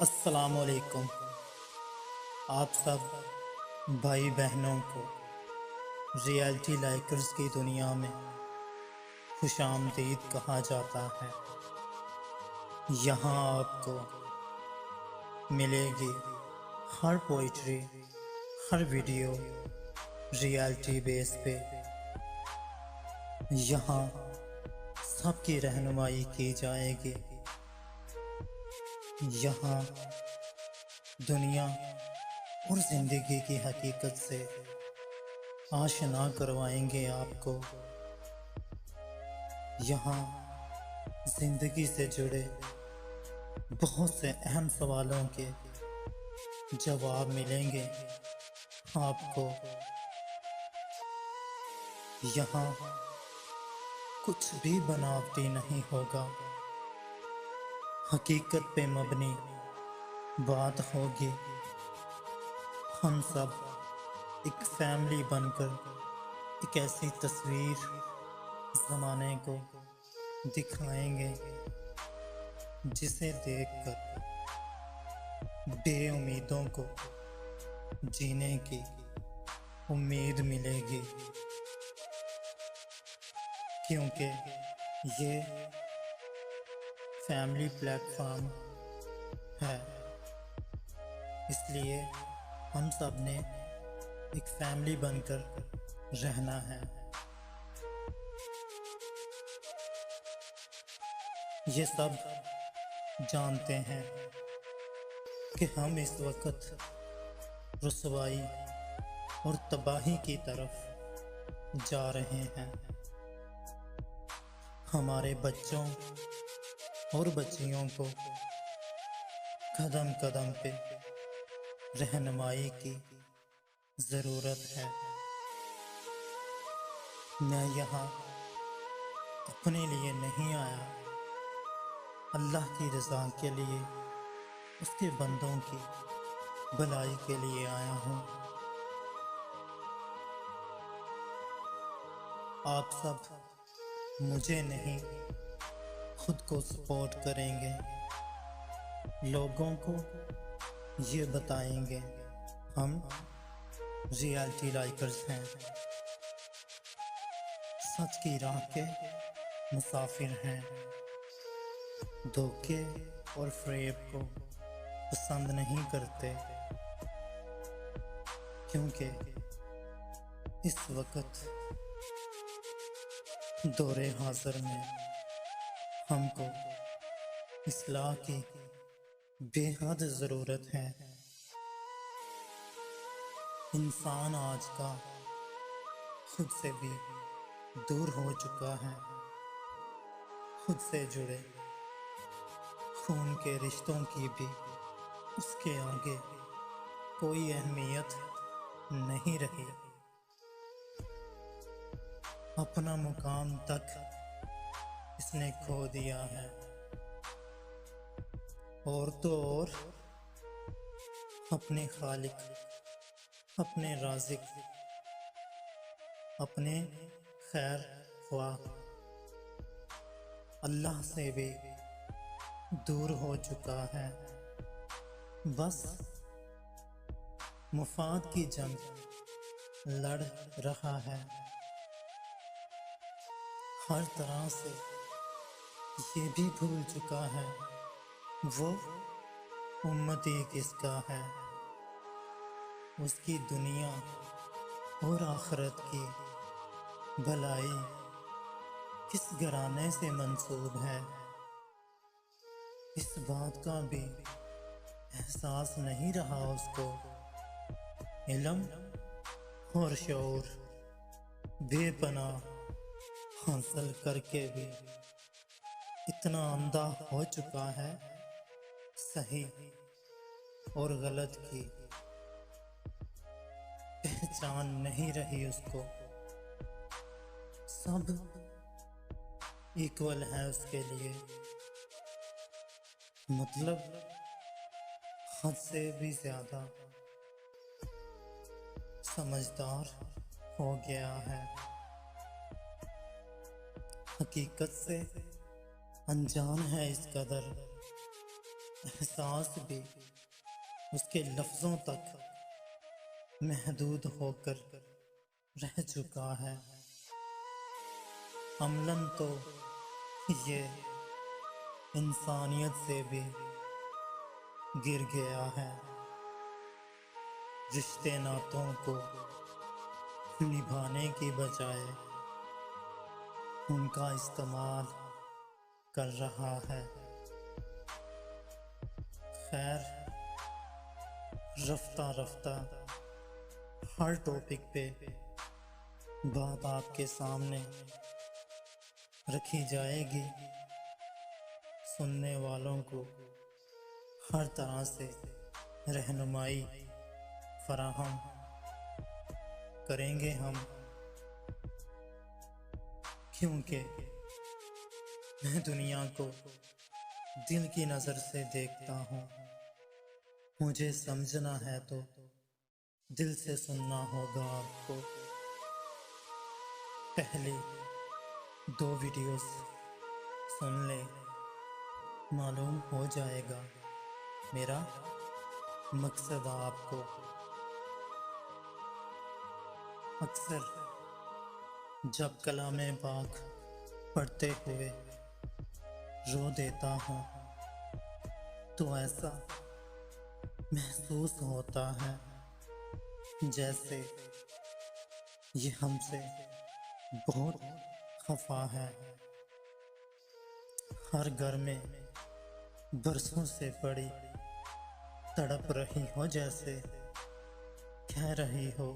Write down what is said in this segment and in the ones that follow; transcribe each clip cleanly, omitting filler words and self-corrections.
अस्सलामुअलैकुम। आप सब भाई बहनों को रियलिटी लाइकर्स की दुनिया में खुशामदीद कहा जाता है। यहाँ आपको मिलेगी हर पोइट्री, हर वीडियो रियलिटी बेस पे। यहाँ सबकी रहनुमाई की जाएगी। यहाँ दुनिया और जिंदगी की हकीकत से आशना करवाएंगे आपको। यहाँ जिंदगी से जुड़े बहुत से अहम सवालों के जवाब मिलेंगे आपको। यहाँ कुछ भी बनावटी नहीं होगा, हकीकत पे मबनी बात होगी। हम सब एक फैमिली बनकर एक ऐसी तस्वीर ज़माने को दिखाएंगे जिसे देखकर बेउम्मीदों को जीने की उम्मीद मिलेगी। क्योंकि ये फैमिली प्लेटफॉर्म है, इसलिए हम सब ने एक फैमिली बनकर रहना है। ये सब जानते हैं कि हम इस वक्त रुसवाई और तबाही की तरफ जा रहे हैं। हमारे बच्चों और बच्चियों को कदम कदम पे रहनुमाई की ज़रूरत है। मैं यहाँ अपने लिए नहीं आया, अल्लाह की रज़ा के लिए, उसके बंदों की भलाई के लिए आया हूँ। आप सब मुझे नहीं, खुद को सपोर्ट करेंगे, लोगों को ये बताएंगे हम रियलिटी लाइकर्स हैं, सच की राह के मुसाफिर हैं, धोखे और फ़रेब को पसंद नहीं करते। क्योंकि इस वक्त दौरे हाज़िर में हमको इस्लाह की बेहद ज़रूरत है। इंसान आज का खुद से भी दूर हो चुका है। खुद से जुड़े खून के रिश्तों की भी उसके आगे कोई अहमियत नहीं रही। अपना मुकाम तक इसने खो दिया है। और तो और अपने खालिक, अपने राज़िक, अपने खैर ख्वाह अल्लाह से भी दूर हो चुका है। बस मुफाद की जंग लड़ रहा है। हर तरह से ये भी भूल चुका है वो उम्मती किसका है। उसकी दुनिया और आखिरत की भलाई किस घराने से मंसूब है, इस बात का भी एहसास नहीं रहा उसको। इल्म और शऊर बेपनाह हासिल करके भी इतना अंधा हो चुका है, सही और गलत की पहचान नहीं रही उसको। सब इक्वल है उसके लिए, मतलब हद से भी ज़्यादा समझदार हो गया है। हकीकत से अनजान है इस कदर एहसास भी उसके लफ्जों तक महदूद होकर रह चुका है। अमलन तो ये इंसानियत से भी गिर गया है। रिश्ते नातों को निभाने की बजाय उनका इस्तेमाल कर रहा है। खैर, रफ्ता रफ्ता हर टॉपिक पे बात आपके सामने रखी जाएगी। सुनने वालों को हर तरह से रहनुमाई फराहम करेंगे हम, क्योंकि मैं दुनिया को दिल की नज़र से देखता हूँ। मुझे समझना है तो दिल से सुनना होगा आपको। पहले 2 वीडियोस सुन ले, मालूम हो जाएगा मेरा मकसद आपको। अक्सर जब कलामे पाक पढ़ते हुए रो देता हूँ तो ऐसा महसूस होता है जैसे ये हमसे बहुत खफा है। हर घर में बरसों से पड़ी तड़प रही हो, जैसे कह रही हो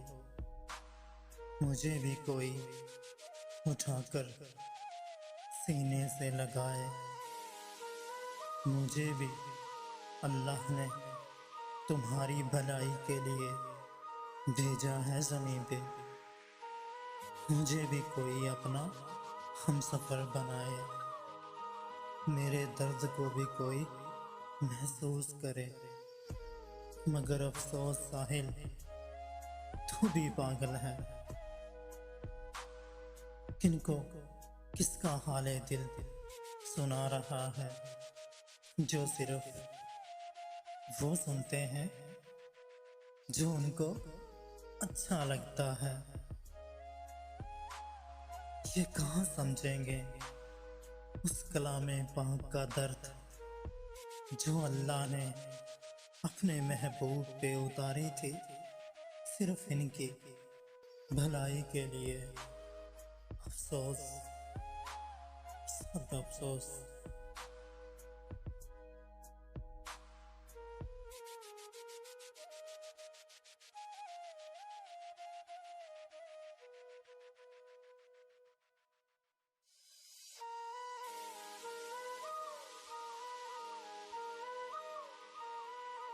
मुझे भी कोई उठाकर सीने से लगाए। मुझे भी अल्लाह ने तुम्हारी भलाई के लिए भेजा है ज़मीन पे। मुझे भी कोई अपना हमसफ़र बनाए, मेरे दर्द को भी कोई महसूस करे। मगर अफसोस साहिल, तू भी पागल है। किनको किसका हाले दिल सुना रहा है, जो सिर्फ वो सुनते हैं जो उनको अच्छा लगता है। ये कहाँ समझेंगे उस कलामे पाक का दर्द जो अल्लाह ने अपने महबूब पे उतारी थी, सिर्फ इनकी भलाई के लिए। अफसोस, सब अफसोस।